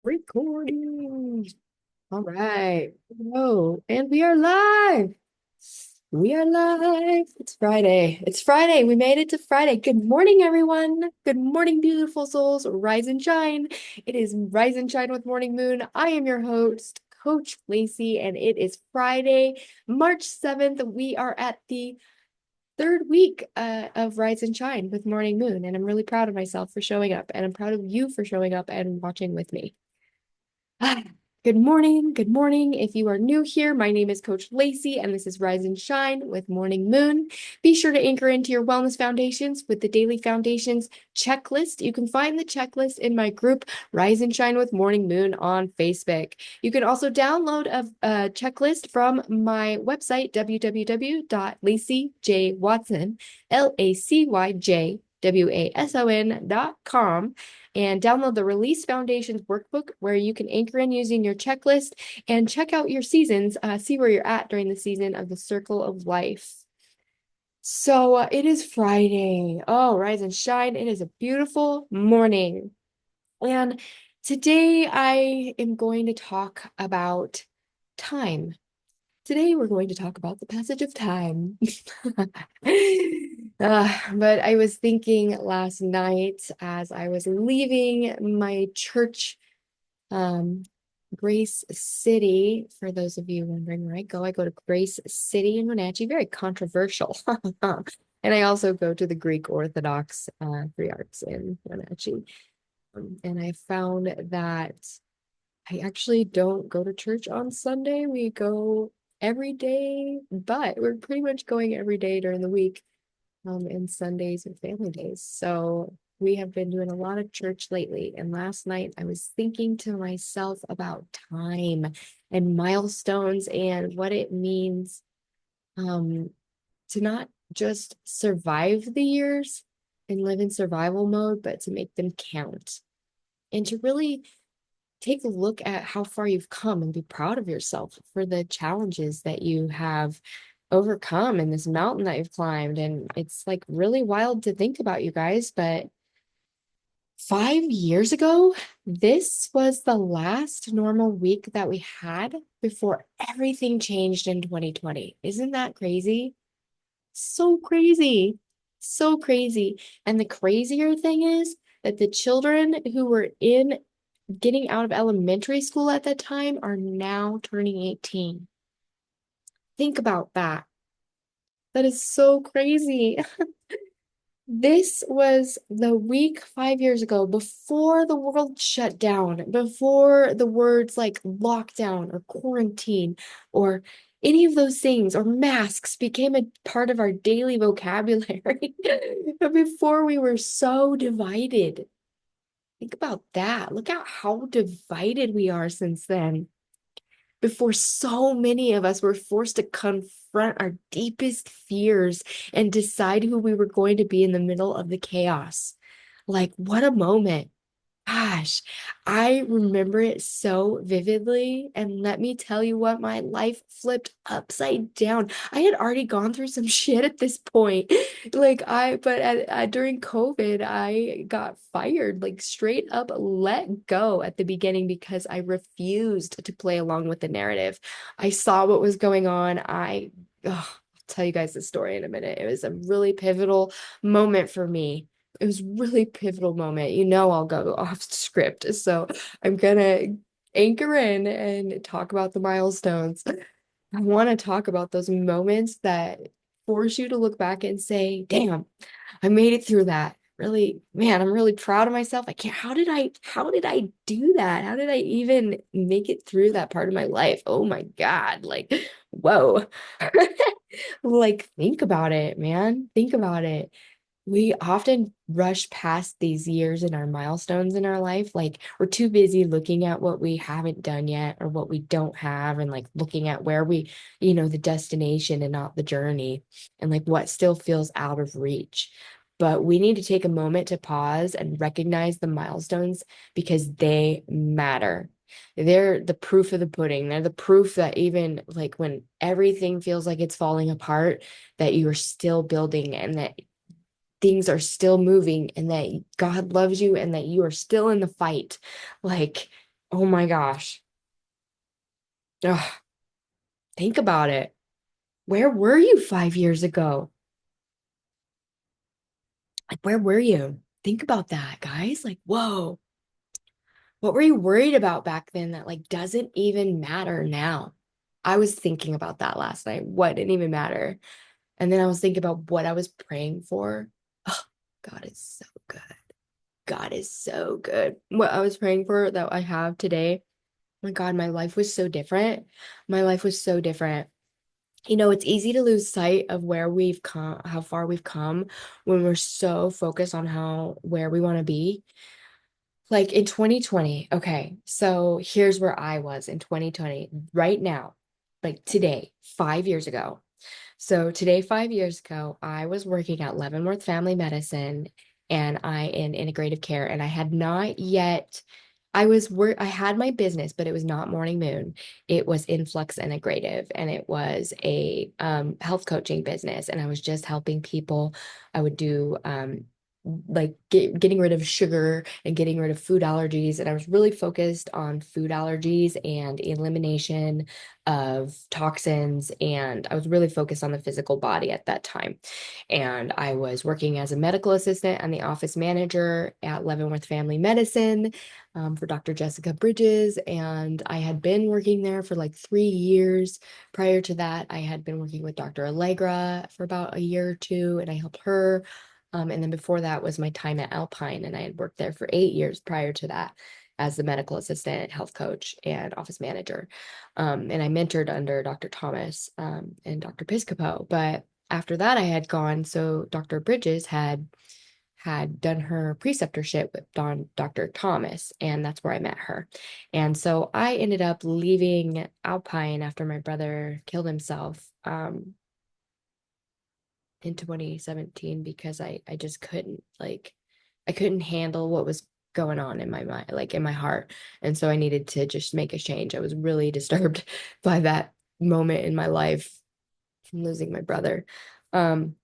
Recording. All right. Hello. And we are live. We are live. It's Friday. It's Friday. We made it to Friday. Good morning, everyone. Good morning, beautiful souls. Rise and shine. It is Rise and Shine with Morning Moon. I am your host, Coach Lacy, and it is Friday, March 7th. We are at the third week of Rise and Shine with Morning Moon, and I'm really proud of myself for showing up, and I'm proud of you for showing up and watching with me. Good morning. Good morning. If you are new here, my name is Coach Lacy, and this is Rise and Shine with Morning Moon. Be sure to anchor into your wellness foundations with the Daily Foundations checklist. You can find the checklist in my group, Rise and Shine with Morning Moon, on Facebook. You can also download a checklist from my website, www.lacyjwatson, LACYJWASON.com, and download the Release Foundations workbook where you can anchor in using your checklist and check out your seasons, see where you're at during the season of the Circle of Life. So it is Friday. Oh, rise and shine. It is a beautiful morning. And today I am going to talk about time. Today we're going to talk about the passage of time. But I was thinking last night as I was leaving my church, Grace City. For those of you wondering where I go to Grace City in Wenatchee. Very controversial. And I also go to the Greek Orthodox Free Arts in Wenatchee. And I found that I actually don't go to church on Sunday. We go every day, but we're pretty much going every day during the week, and Sundays and family days. So we have been doing a lot of church lately. And last night I was thinking to myself about time and milestones and what it means to not just survive the years and live in survival mode, but to make them count and to really take a look at how far you've come and be proud of yourself for the challenges that you have overcome in this mountain that you've climbed. And it's like really wild to think about, you guys, but 5 years ago, this was the last normal week that we had before everything changed in 2020. Isn't that crazy? So crazy. So crazy. And the crazier thing is that the children who were in getting out of elementary school at that time are now turning 18. Think about that. That is so crazy. This was the week 5 years ago, before the world shut down, before the words like lockdown or quarantine or any of those things or masks became a part of our daily vocabulary. Before we were so divided. Think about that. Look at how divided we are since then. Before so many of us were forced to confront our deepest fears and decide who we were going to be in the middle of the chaos. Like, what a moment. Gosh, I remember it so vividly. And let me tell you what, my life flipped upside down. I had already gone through some shit at this point. During COVID, I got fired, like straight up let go at the beginning because I refused to play along with the narrative. I saw what was going on. I'll tell you guys the story in a minute. It was a really pivotal moment for me. It was really pivotal moment. You know, I'll go off script. So I'm gonna anchor in and talk about the milestones. I want to talk about those moments that force you to look back and say, damn, I made it through that. Really, man, I'm really proud of myself. I can't, how did I do that? How did I even make it through that part of my life? Oh my God. Like, whoa. Like, think about it, man. Think about it. We often rush past these years and our milestones in our life. Like we're too busy looking at what we haven't done yet or what we don't have, and like looking at where the destination and not the journey, and like what still feels out of reach. But we need to take a moment to pause and recognize the milestones because they matter. They're the proof of the pudding. They're the proof that even like when everything feels like it's falling apart, that you are still building and that things are still moving and that God loves you and that you are still in the fight. Like Oh my gosh. Ugh, think about it. Where were you 5 years ago? Like, where were you? Think about that, guys. Like, whoa, what were you worried about back then that like doesn't even matter now? I was thinking about that last night. What didn't even matter? And then I was thinking about what I was praying for. Oh, God is so good. God is so good. What I was praying for that I have today. Oh my God, my life was so different. My life was so different. It's easy to lose sight of where we've come, how far we've come when we're so focused on where we want to be. Like in 2020, okay, so here's where I was in 2020, right now, like today, 5 years ago. So today, 5 years ago, I was working at Leavenworth Family Medicine and I in integrative care, and I had not yet. I had my business, but it was not Morning Moon. It was Influx Integrative, and it was a health coaching business. And I was just helping people. I would do like getting rid of sugar and getting rid of food allergies. And I was really focused on food allergies and elimination of toxins. And I was really focused on the physical body at that time. And I was working as a medical assistant and the office manager at Leavenworth Family Medicine for Dr. Jessica Bridges. And I had been working there for like 3 years. Prior to that, I had been working with Dr. Allegra for about a year or two, and I helped her. And then before that was my time at Alpine, and I had worked there for 8 years prior to that as the medical assistant, health coach, and office manager. And I mentored under Dr. Thomas and Dr. Piscopo. But after that, I had gone, so Dr. Bridges had done her preceptorship with Dr. Thomas, and that's where I met her. And so I ended up leaving Alpine after my brother killed himself in 2017 because I just couldn't like I couldn't handle what was going on in my mind, like in my heart. And so I needed to just make a change. I was really disturbed by that moment in my life from losing my brother. Um,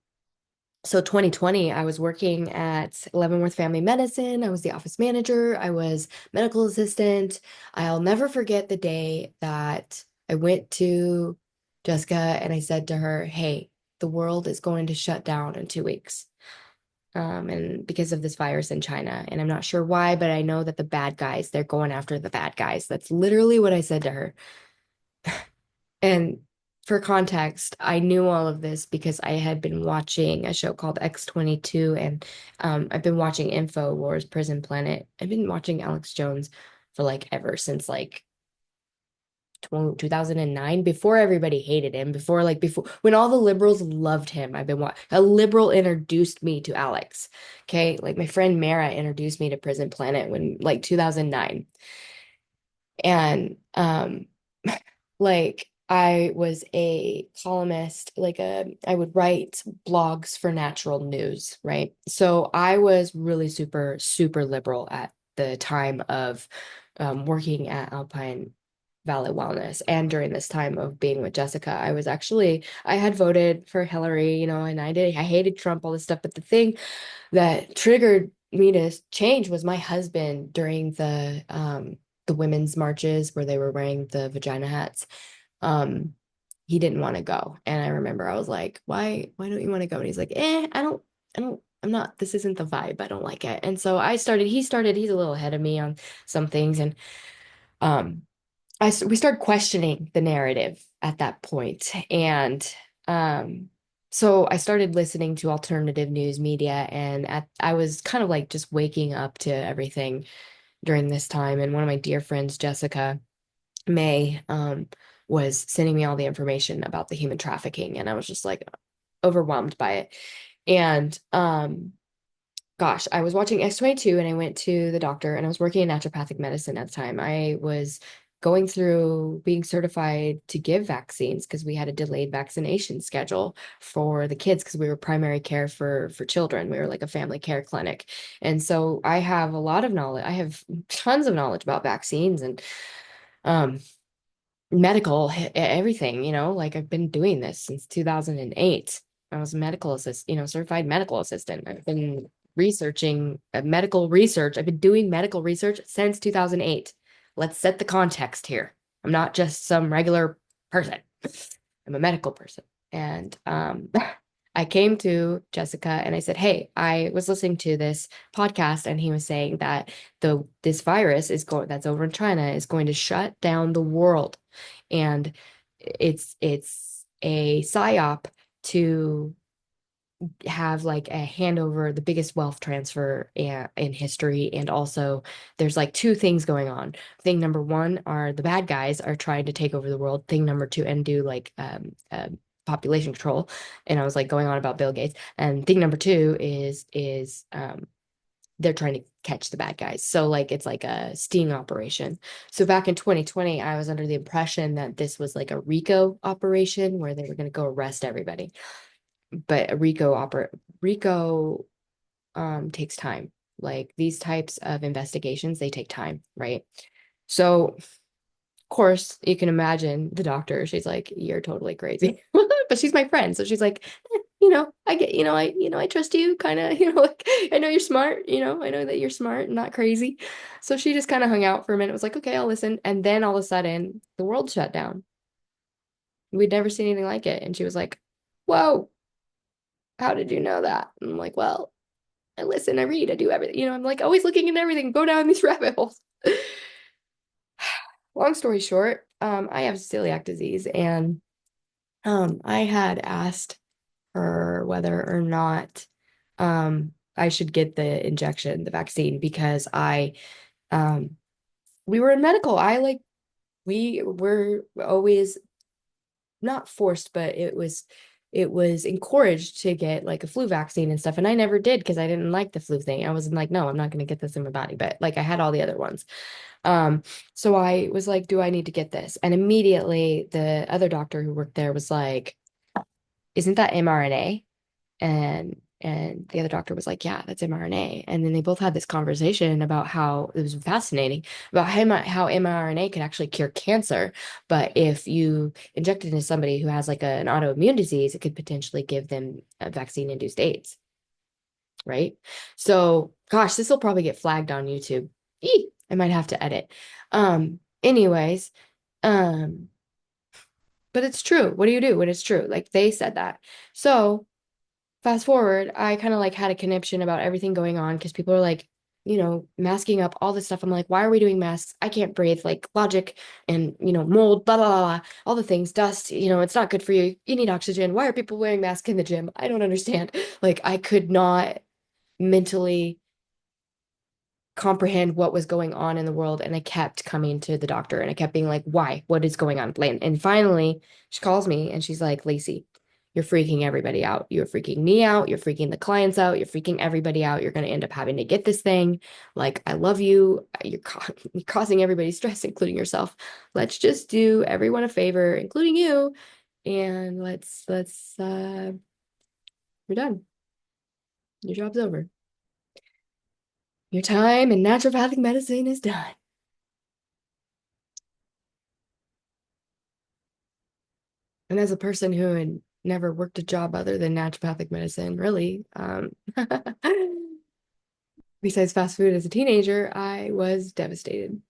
so 2020, I was working at Leavenworth Family Medicine. I was the office manager. I was medical assistant. I'll never forget the day that I went to Jessica and I said to her, "Hey, the world is going to shut down in 2 weeks." And because of this virus in China. And I'm not sure why, but I know that the bad guys, they're going after the bad guys. That's literally what I said to her. And for context, I knew all of this because I had been watching a show called X-22, and I've been watching InfoWars Prison Planet. I've been watching Alex Jones for like ever since like 2009, before everybody hated him, before when all the liberals loved him. A liberal introduced me to Alex. Okay, like my friend Mara introduced me to Prison Planet when like 2009. And like I was a columnist, I would write blogs for natural news, right? So I was really super, super liberal at the time of working at Alpine Valley Wellness. And during this time of being with Jessica, I had voted for Hillary, and I hated Trump, all this stuff. But the thing that triggered me to change was my husband during the women's marches where they were wearing the vagina hats. Um, he didn't want to go. And I remember I was like, why don't you want to go? And he's like, I'm not, this isn't the vibe. I don't like it. And so he's a little ahead of me on some things. And um, we started questioning the narrative at that point. And um, so I started listening to alternative news media, and I was kind of like just waking up to everything during this time. And one of my dear friends, Jessica May, was sending me all the information about the human trafficking, and I was just like overwhelmed by it. And gosh, I was watching X-22 and I went to the doctor, and I was working in naturopathic medicine at the time. I was going through being certified to give vaccines because we had a delayed vaccination schedule for the kids because we were primary care for children. We were like a family care clinic. And so I have a lot of knowledge. I have tons of knowledge about vaccines and um medical everything, like I've been doing this since 2008. I was a medical assist, certified medical assistant. I've been researching medical research. I've been doing medical research since 2008. let's set the context here. I'm not just some regular person. I'm a medical person. And I came to Jessica and I said, "Hey, I was listening to this podcast and he was saying that this virus is going that's over in China is going to shut down the world. And it's a psyop to have like a handover, the biggest wealth transfer in history. And also, there's like two things going on. Thing number one are the bad guys are trying to take over the world. Thing number two, and do like population control. And I was like going on about Bill Gates. And thing number two is they're trying to catch the bad guys. So like it's like a sting operation. So back in 2020, I was under the impression that this was like a RICO operation where they were going to go arrest everybody. But RICO takes time. Like these types of investigations, they take time, right? So, of course, you can imagine the doctor. She's like, "You're totally crazy," but she's my friend, so she's like, I get, I trust you, kind of, like I know you're smart, I know that you're smart and not crazy." So she just kind of hung out for a minute. Was like, "Okay, I'll listen," and then all of a sudden, the world shut down. We'd never seen anything like it, and she was like, "Whoa, how did you know that?" And I'm like, "Well, I listen, I read, I do everything. I'm like always looking into everything, go down these rabbit holes." Long story short, I have celiac disease, and I had asked her whether or not I should get the injection, the vaccine, because um, we were in medical. We were always not forced, but it was encouraged to get like a flu vaccine and stuff. And I never did because I didn't like the flu thing. I was like, no, I'm not going to get this in my body. But like I had all the other ones. Um, so I was like, do I need to get this? And immediately the other doctor who worked there was like, isn't that mRNA? And the other doctor was like, yeah, that's mRNA. And then they both had this conversation about how it was fascinating about how mRNA could actually cure cancer. But if you inject it into somebody who has like an autoimmune disease, it could potentially give them a vaccine-induced AIDS, right? So, gosh, this will probably get flagged on YouTube. I might have to edit. Anyways, um, but it's true. What do you do when it's true? Like they said that. So fast forward, I kind of like had a conniption about everything going on because people are like, masking up all this stuff. I'm like, why are we doing masks? I can't breathe. Like logic and, mold, blah, blah, blah, blah, all the things, dust, it's not good for you. You need oxygen. Why are people wearing masks in the gym? I don't understand. Like, I could not mentally comprehend what was going on in the world. And I kept coming to the doctor and I kept being like, why? What is going on? And finally, she calls me and she's like, "Lacy, you're freaking everybody out. You're freaking me out. You're freaking the clients out. You're freaking everybody out. You're going to end up having to get this thing. Like, I love you. You're causing everybody stress, including yourself. Let's just do everyone a favor, including you. And we're done. Your job's over. Your time in naturopathic medicine is done." And as a person who had never worked a job other than naturopathic medicine, really, besides fast food as a teenager, I was devastated.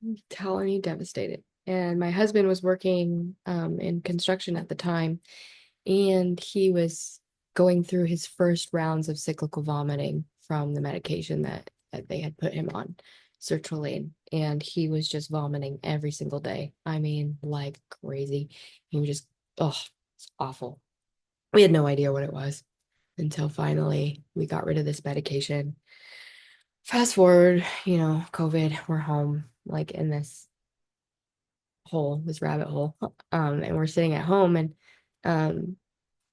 I'm telling you, devastated. And my husband was working in construction at the time, and he was going through his first rounds of cyclical vomiting from the medication that they had put him on, sertraline. And he was just vomiting every single day. I mean, like crazy. He was just, oh, it's awful. We had no idea what it was until finally we got rid of this medication. Fast forward, COVID, we're home, like in this rabbit hole. And we're sitting at home and um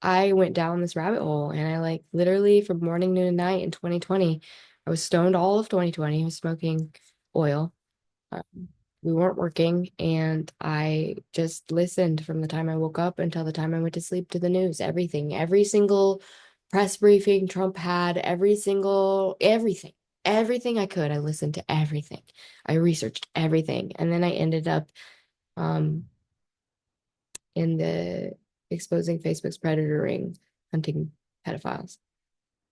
I went down this rabbit hole and I like literally from morning, noon, and night in 2020, I was stoned all of 2020. I was smoking oil. Um, we weren't working, and I just listened from the time I woke up until the time I went to sleep to the news, everything, every single press briefing Trump had, everything I could. I listened to everything. I researched everything. And then I ended up um, in the exposing Facebook's predator ring, hunting pedophiles,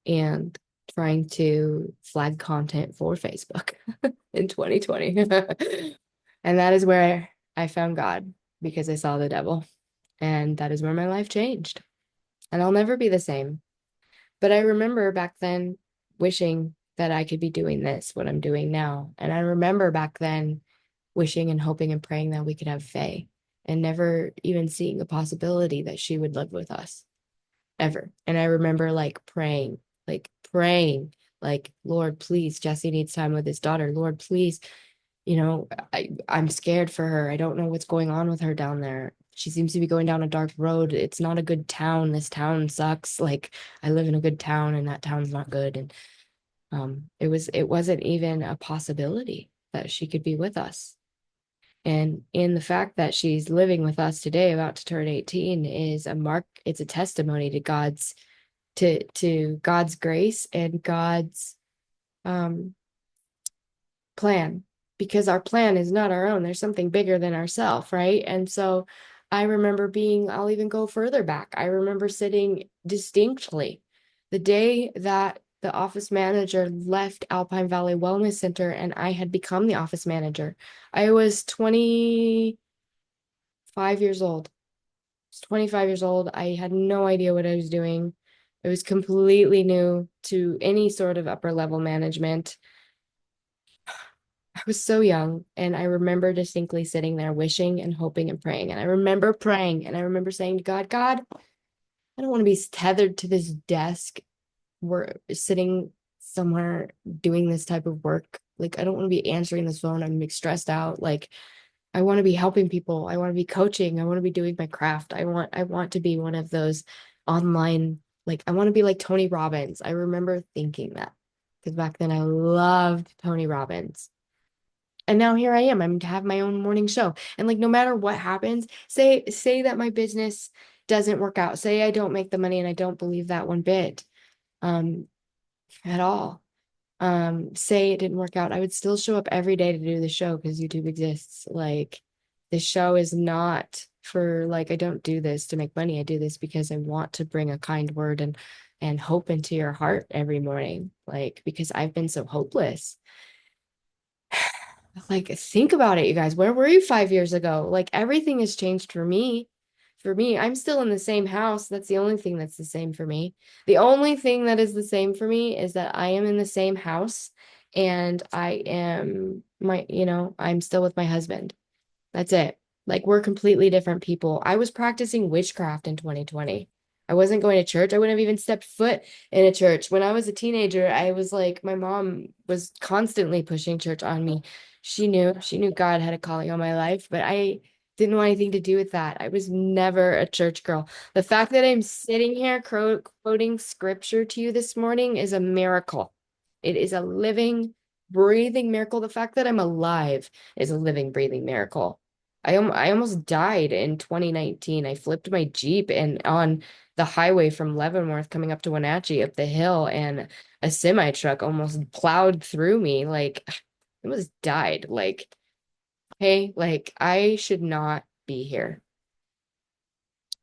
and trying to flag content for Facebook in 2020. And that is where I found God because I saw the devil. And that is where my life changed. And I'll never be the same. But I remember back then wishing that I could be doing this, what I'm doing now. And I remember back then wishing and hoping and praying that we could have Faye and never even seeing a possibility that she would live with us ever. And I remember praying, like, Lord, please, Jesse needs time with his daughter. Lord, please, I'm scared for her. I don't know what's going on with her down there. She seems to be going down a dark road. It's not a good town. This town sucks. Like, I live in a good town and that town's not good. And it wasn't even a possibility that she could be with us. And in the fact that she's living with us today, about to turn 18, is a mark, it's a testimony to God's grace and God's um plan, because our plan is not our own. There's something bigger than ourselves, right? And so I remember I'll even go further back. I remember sitting distinctly the day that the office manager left Alpine Valley Wellness Center and I had become the office manager. I was 25 years old. I was 25 years old. I had no idea what I was doing. It was completely new to any sort of upper level management. I was so young, and I remember distinctly sitting there wishing and hoping and praying. And I remember praying and I remember saying to God, God, I don't want to be tethered to this desk. We're sitting somewhere doing this type of work. Like, I don't want to be answering this phone. I'm stressed out. Like, I want to be helping people. I want to be coaching. I want to be doing my craft. I want to be one of those online, like, I want to be like Tony Robbins. I remember thinking that because back then I loved Tony Robbins. And now here I am. I'm to have my own morning show. And like no matter what happens, say that my business doesn't work out. Say I don't make the money, and I don't believe that one bit um at all. Say it didn't work out. I would still show up every day to do the show because YouTube exists. Like, the show is not for, like, I don't do this to make money. I do this because I want to bring a kind word and hope into your heart every morning. Like, because I've been so hopeless. Like, think about it, you guys. Where were you 5 years ago? Like, everything has changed for me. For me, I'm still in the same house. That's the only thing that's the same for me. The only thing that is the same for me is that I am in the same house and I'm still with my husband. That's it. Like, we're completely different people. I was practicing witchcraft in 2020. I wasn't going to church. I wouldn't have even stepped foot in a church. When I was a teenager, I was like, my mom was constantly pushing church on me. She knew God had a calling on my life, but I didn't want anything to do with that. I was never a church girl. The fact that I'm sitting here quoting scripture to you this morning is a miracle. It is a living, breathing miracle. The fact that I'm alive is a living, breathing miracle. I almost died in 2019. I flipped my Jeep and on the highway from Leavenworth coming up to Wenatchee up the hill, and a semi truck almost plowed through me. Like, I almost died. Like, hey, like, I should not be here.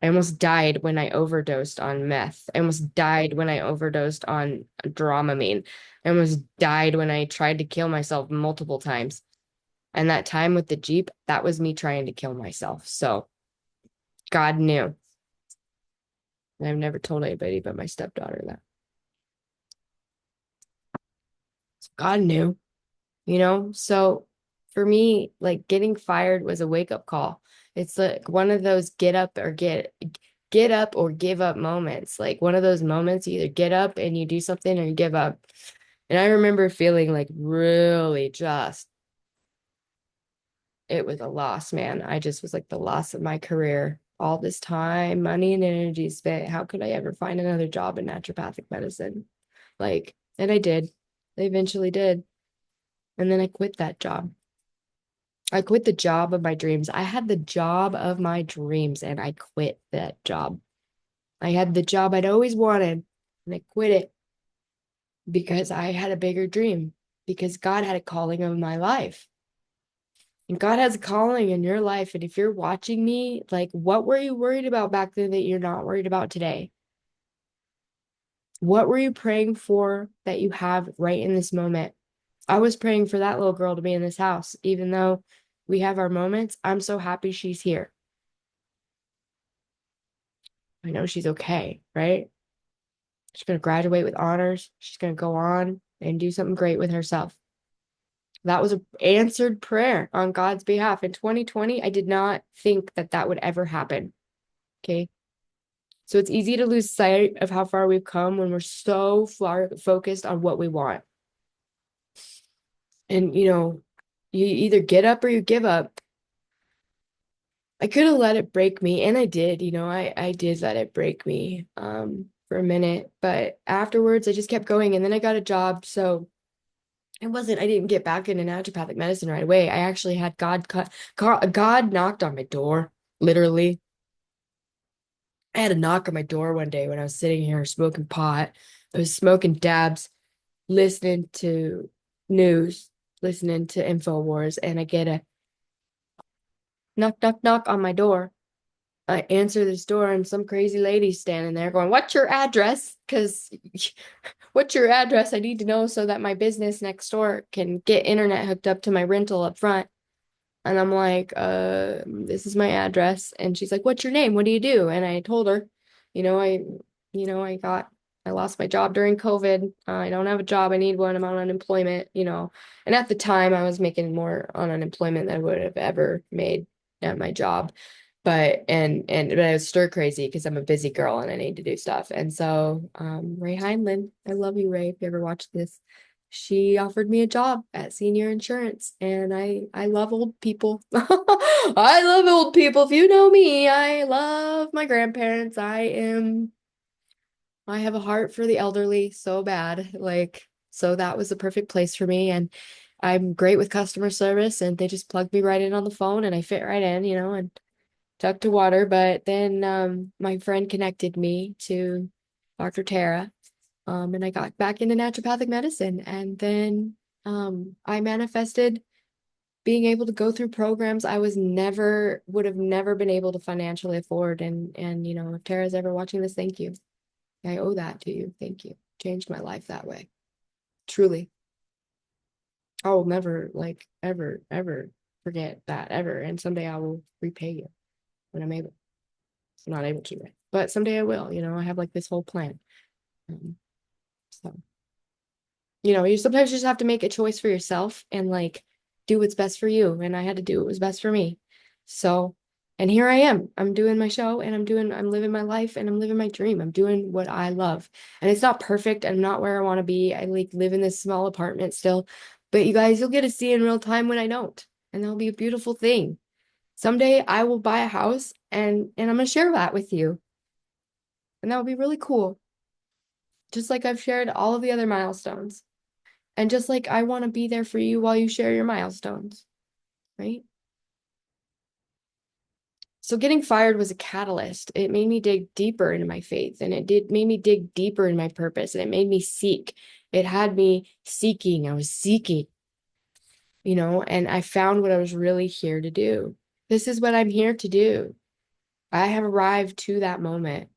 I almost died when I overdosed on meth. I almost died when I overdosed on Dramamine. I almost died when I tried to kill myself multiple times. And that time with the Jeep, that was me trying to kill myself. So God knew. And I've never told anybody but my stepdaughter that. So God knew, So for me, like, getting fired was a wake-up call. It's like one of those get up or give up moments. Like, one of those moments, you either get up and you do something or you give up. And I remember feeling like really just it was a loss, man. I just was like the loss of my career. All this time, money, and energy spent. How could I ever find another job in naturopathic medicine? Like, and I did. I eventually did. And then I quit that job. I quit the job of my dreams. I had the job of my dreams and I quit that job. I had the job I'd always wanted and I quit it because I had a bigger dream, because God had a calling of my life. And God has a calling in your life. And if you're watching me, like, what were you worried about back then that you're not worried about today? What were you praying for that you have right in this moment? I was praying for that little girl to be in this house, even though We have our moments. I'm so happy she's here. I know she's okay, right? She's going to graduate with honors. She's going to go on and do something great with herself. That was an answered prayer on God's behalf. In 2020, I did not think that that would ever happen. Okay. So it's easy to lose sight of how far we've come when we're so far focused on what we want. And, you either get up or you give up. I could have let it break me, and I did, I did let it break me for a minute, but afterwards I just kept going, and then I got a job. So I didn't get back into naturopathic medicine right away. I actually had God knocked on my door, literally. I had a knock on my door one day when I was sitting here smoking pot. I was smoking dabs, listening to news, listening to InfoWars, and I get a knock, knock, knock on my door. I answer this door, and some crazy lady's standing there going, "What's your address? Because what's your address? I need to know so that my business next door can get internet hooked up to my rental up front." And I'm like, this is my address. And she's like, "What's your name? What do you do?" And I told her, you know, I, I lost my job during COVID. I don't have a job. I need one. I'm on unemployment. And at the time I was making more on unemployment than I would have ever made at my job. But I was stir crazy because I'm a busy girl and I need to do stuff. And so, Ray Heinlein, I love you, Ray, if you ever watch this. She offered me a job at Senior Insurance, and I love old people. I love old people. If you know me, I love my grandparents. I have a heart for the elderly so bad. So that was the perfect place for me. And I'm great with customer service, and they just plugged me right in on the phone, and I fit right in, and tucked to water. But then my friend connected me to Dr. Tara, and I got back into naturopathic medicine. And then I manifested being able to go through programs I would have never been able to financially afford. And if Tara's ever watching this, thank you. I owe that to you. Thank you. Changed my life that way. Truly. I will never ever, ever forget that ever. And someday I will repay you when I'm able. I'm not able to, right? But someday I will. I have this whole plan. So, you sometimes just have to make a choice for yourself and do what's best for you. And I had to do what was best for me. So, and here I am. I'm doing my show, and I'm living my life, and I'm living my dream. I'm doing what I love. And it's not perfect. I'm not where I want to be. I live in this small apartment still. But you guys, you'll get to see in real time when I don't. And that'll be a beautiful thing. Someday I will buy a house, and I'm gonna share that with you. And that would be really cool. Just like I've shared all of the other milestones. And just like I want to be there for you while you share your milestones, right? So getting fired was a catalyst. It made me dig deeper into my faith, and made me dig deeper in my purpose, and it made me seek. It had me seeking. I was seeking, and I found what I was really here to do. This is what I'm here to do. I have arrived to that moment.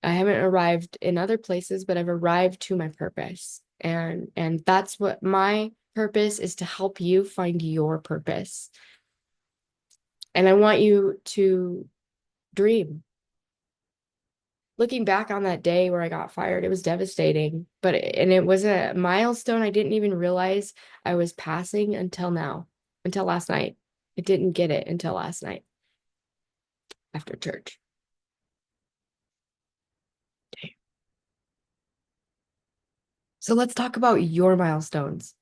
I haven't arrived in other places, but I've arrived to my purpose. And that's what my purpose is, to help you find your purpose. And I want you to dream. Looking back on that day where I got fired, it was devastating, and it was a milestone I didn't even realize I was passing until last night. I didn't get it until last night after church. So let's talk about your milestones.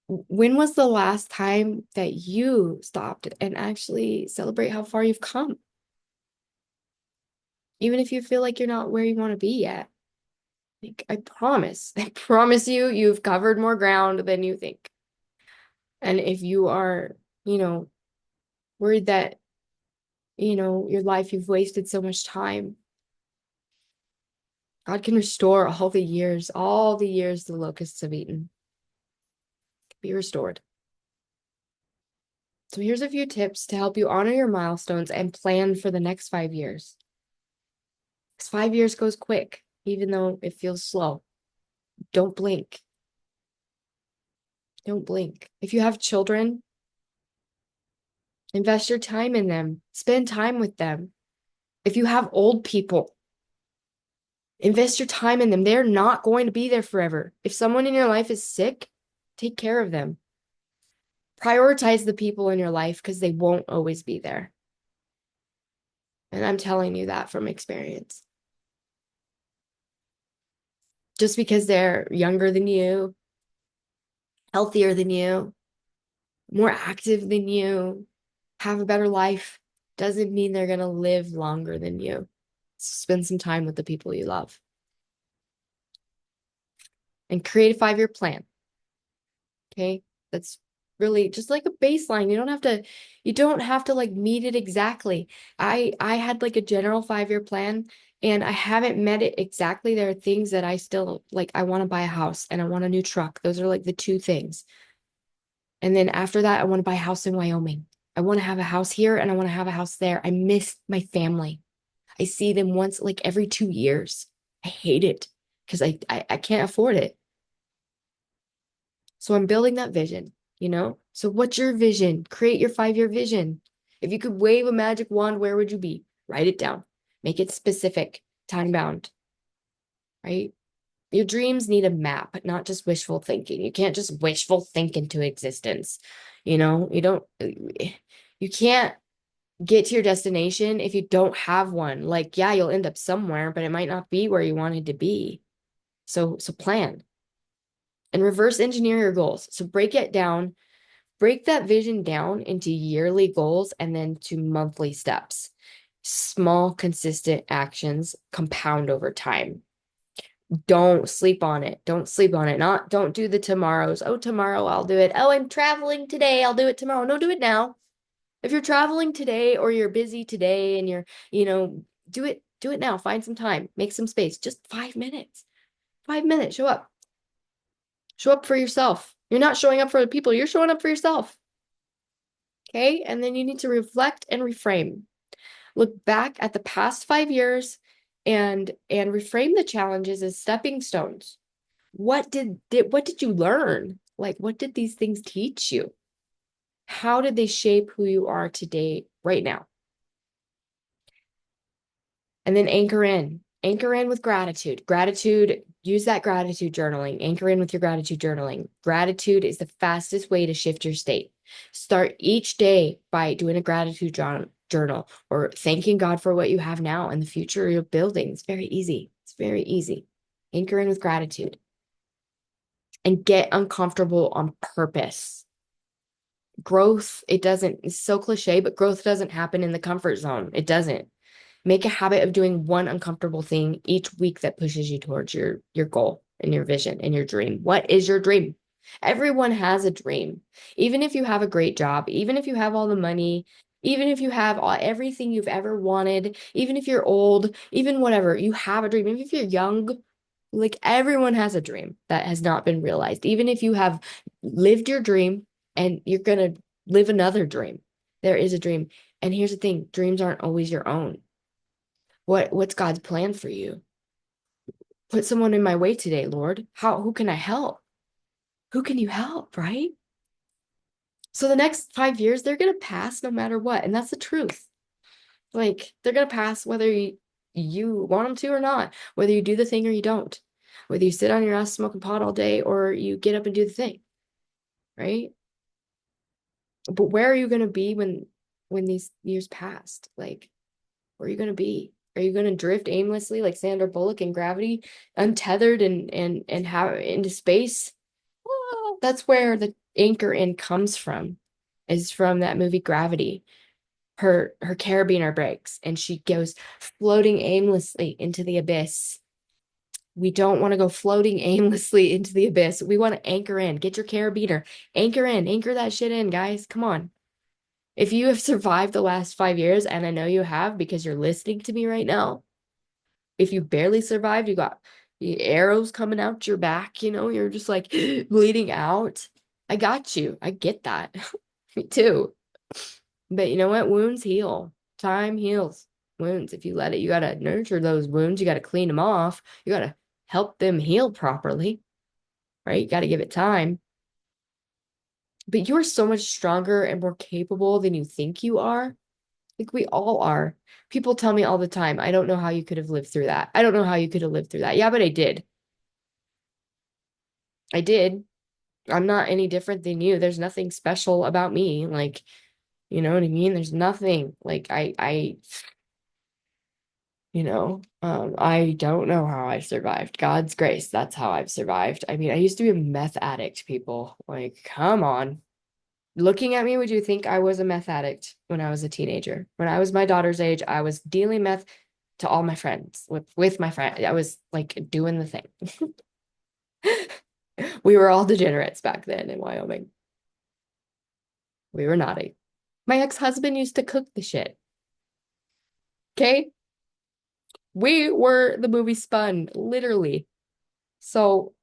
When was the last time that you stopped and actually celebrate how far you've come? Even if you feel like you're not where you want to be yet. I I promise you, you've covered more ground than you think. And if you are, worried that, your life, you've wasted so much time, God can restore all the years the locusts have eaten. Be restored. So here's a few tips to help you honor your milestones and plan for the next 5 years. Because 5 years goes quick, even though it feels slow. Don't blink. Don't blink. If you have children, Invest your time in them. Spend time with them. If you have old people, invest your time in them. They're not going to be there forever. If someone in your life is sick, take care of them. Prioritize the people in your life because they won't always be there. And I'm telling you that from experience. Just because they're younger than you, healthier than you, more active than you, have a better life, doesn't mean they're going to live longer than you. Spend some time with the people you love and create a 5-year plan. Okay. That's really just like a baseline. You don't have to like meet it exactly. I had like a general 5-year plan and I haven't met it exactly. There are things that I still like. I want to buy a house and I want a new truck. Those are like the two things. And then after that, I want to buy a house in Wyoming. I want to have a house here and I want to have a house there. I miss my family. I see them once like every 2 years. I hate it because I can't afford it. So I'm building that vision, you know? So what's your vision? Create your 5-year vision. If you could wave a magic wand, where would you be? Write it down. Make it specific, time bound, right? Your dreams need a map, not just wishful thinking. You can't just wishful think into existence. You can't get to your destination if you don't have one. Like, yeah, you'll end up somewhere, but it might not be where you wanted to be. So plan and reverse engineer your goals. So break that vision down into yearly goals and then to monthly steps. Small, consistent actions compound over time. Don't sleep on it. Don't sleep on it. Don't do the tomorrows. Oh, tomorrow I'll do it. Oh, I'm traveling today. I'll do it tomorrow. No, do it now. If you're traveling today or you're busy today and do it now. Find some time. Make some space. Just 5 minutes. 5 minutes. Show up. Show up for yourself. You're not showing up for the people. You're showing up for yourself. Okay. And then you need to reflect and reframe. Look back at the past 5 years and reframe the challenges as stepping stones. What did you learn? Like, what did these things teach you? How did they shape who you are today, right now? And then anchor in with gratitude. Use that gratitude journaling. Anchor in with your gratitude journaling. Gratitude is the fastest way to shift your state. Start each day by doing a gratitude journal or thanking God for what you have now and the future you're building. It's very easy. It's very easy. Anchor in with gratitude and get uncomfortable on purpose. Growth, it's so cliche, but growth doesn't happen in the comfort zone. It doesn't. Make a habit of doing one uncomfortable thing each week that pushes you towards your goal and your vision and your dream. What is your dream? Everyone has a dream. Even if you have a great job, even if you have all the money, even if you have everything you've ever wanted, even if you're old, even whatever, you have a dream. Even if you're young, like everyone has a dream that has not been realized. Even if you have lived your dream and you're going to live another dream, there is a dream. And here's the thing, dreams aren't always your own. What's God's plan for you? Put someone in my way today, Lord. Who can I help? Who can you help, right? So the next 5 years, they're gonna pass no matter what. And that's the truth. Like they're gonna pass whether you want them to or not, whether you do the thing or you don't, whether you sit on your ass smoking pot all day or you get up and do the thing, right? But where are you gonna be when these years passed? Like, where are you going to be? Are you going to drift aimlessly like Sandra Bullock in Gravity, untethered and have into space? Well, that's where the anchor in comes from, is from that movie Gravity. Her carabiner breaks and she goes floating aimlessly into the abyss. We don't want to go floating aimlessly into the abyss. We want to anchor in. Get your carabiner. Anchor in. Anchor that shit in, guys. Come on. If you have survived the last 5 years, and I know you have because you're listening to me right now, if you barely survived, you got the arrows coming out your back, you're just like bleeding out. I got you. I get that. Me too. But you know what? Wounds heal. Time heals wounds. If you let it, you got to nurture those wounds. You got to clean them off. You got to help them heal properly, right? You got to give it time. but you're so much stronger and more capable than you think you are. Like we all are. People tell me all the time, I don't know how you could have lived through that. I don't know how you could have lived through that. Yeah, but I did. I did. I'm not any different than you. There's nothing special about me. Like, you know what I mean? There's nothing like I don't know how I survived. God's grace, that's how I've survived. I mean, I used to be a meth addict, people. Like, come on. Looking at me, would you think I was a meth addict when I was a teenager? When I was my daughter's age, I was dealing meth to all my friends with my friend. I was like doing the thing. We were all degenerates back then in Wyoming. We were naughty. My ex-husband used to cook the shit. Okay? We were the movie Spun, literally. So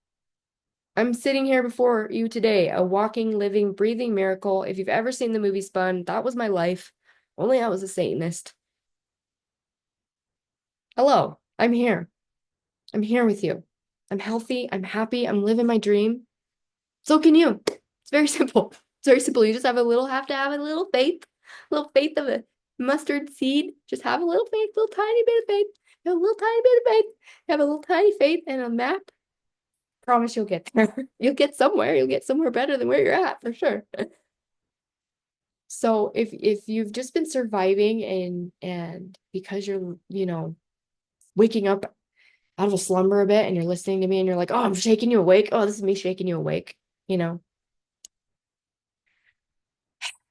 I'm sitting here before you today, a walking, living, breathing miracle. If you've ever seen the movie Spun, that was my life. Only I was a Satanist. Hello, I'm here. I'm here with you. I'm healthy. I'm happy. I'm living my dream. So can you. It's very simple. It's very simple. You just have to have a little faith of a mustard seed. Just have a little faith, little tiny bit of faith. You have a little tiny bit of faith. You have a little tiny faith and a map. Promise you'll get there. You'll get somewhere. You'll get somewhere better than where you're at for sure. So if you've just been surviving and because you're, waking up out of a slumber a bit and you're listening to me and you're like, oh, I'm shaking you awake. Oh, this is me shaking you awake. It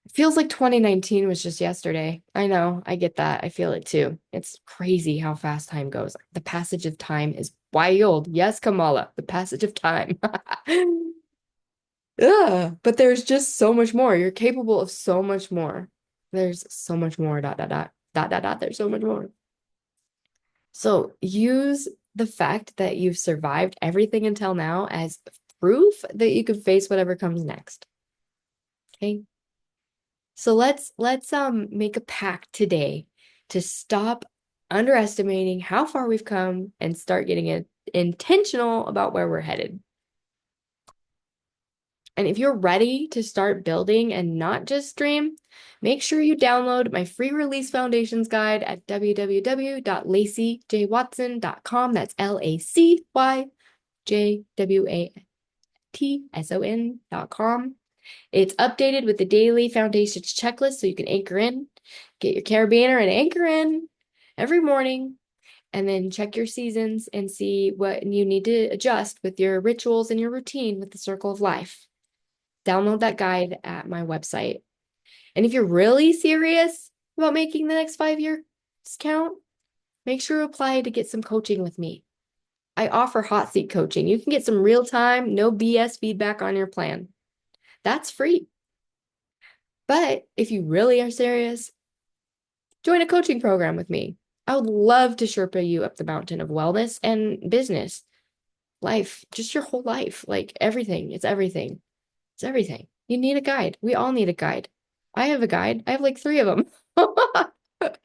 feels like 2019 was just yesterday. I know, I get that. I feel it too. It's crazy how fast time goes. The passage of time is wild. Yes, Kamala, the passage of time. Ugh, but there's just so much more. You're capable of so much more. There's so much more. Dot, dot, dot, dot, dot, dot. There's so much more. So use the fact that you've survived everything until now as proof that you can face whatever comes next. Okay. So let's make a pact today to stop underestimating how far we've come and start getting intentional about where we're headed. And if you're ready to start building and not just dream, make sure you download my free release foundations guide at www.lacyjwatson.com. That's LACYJWATSON.com. It's updated with the daily foundations checklist so you can anchor in, get your carabiner and anchor in every morning, and then check your seasons and see what you need to adjust with your rituals and your routine with the circle of life. Download that guide at my website. And if you're really serious about making the next 5 years count, make sure to apply to get some coaching with me. I offer hot seat coaching. You can get some real time, no BS feedback on your plan. That's free. But if you really are serious, join a coaching program with me. I would love to Sherpa you up the mountain of wellness and business, life, just your whole life, like everything. It's everything. It's everything. You need a guide. We all need a guide. I have a guide. I have like 3 of them. I have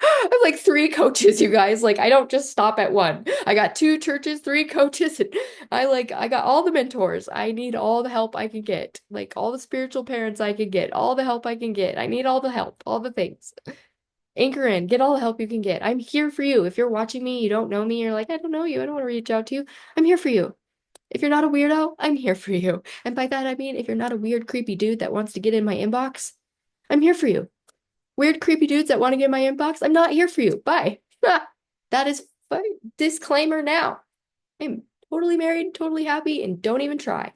like 3 coaches, you guys. Like I don't just stop at one. I got 2 churches, 3 coaches, and I got all the mentors. I need all the help I can get. Like all the spiritual parents I can get, all the help I can get. I need all the help, all the things. Anchor in, get all the help you can get. I'm here for you. If you're watching me, you don't know me, you're like, I don't know you. I don't want to reach out to you. I'm here for you. If you're not a weirdo, I'm here for you. And by that, I mean, if you're not a weird, creepy dude that wants to get in my inbox, I'm here for you. Weird, creepy dudes that want to get in my inbox, I'm not here for you. Bye. That is disclaimer now. I'm totally married, totally happy, and don't even try.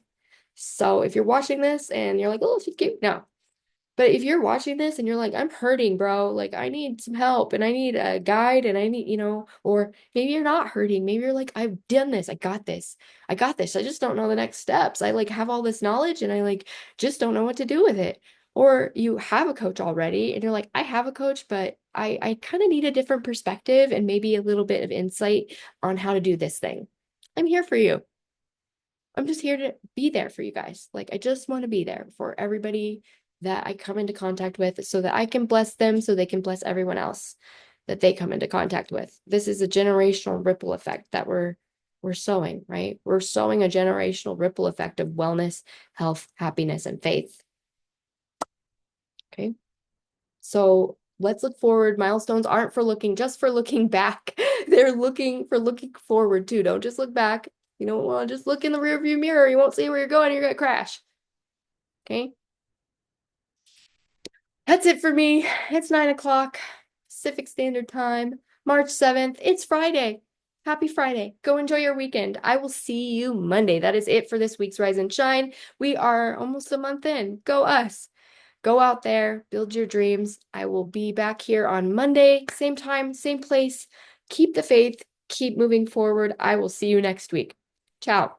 So if you're watching this and you're like, oh, she's cute. No, but if you're watching this and you're like, I'm hurting, bro, like I need some help and I need a guide and I need, or maybe you're not hurting. Maybe you're like, I've done this. I got this. I got this. I just don't know the next steps. I like have all this knowledge and I like just don't know what to do with it. Or you have a coach already and you're like, I have a coach, but I kind of need a different perspective and maybe a little bit of insight on how to do this thing. I'm here for you. I'm just here to be there for you guys. Like, I just want to be there for everybody that I come into contact with so that I can bless them so they can bless everyone else that they come into contact with. This is a generational ripple effect that we're sowing, right? We're sowing a generational ripple effect of wellness, health, happiness, and faith. Okay. So let's look forward. Milestones aren't for looking, just for looking back. They're looking for looking forward too. Don't just look back. You don't want to just look in the rearview mirror. You won't see where you're going. You're gonna crash. Okay. That's it for me. It's 9 o'clock Pacific Standard Time, March 7th. It's Friday. Happy Friday. Go enjoy your weekend. I will see you Monday. That is it for this week's Rise and Shine. We are almost a month in. Go us. Go out there, build your dreams. I will be back here on Monday, same time, same place. Keep the faith, keep moving forward. I will see you next week. Ciao.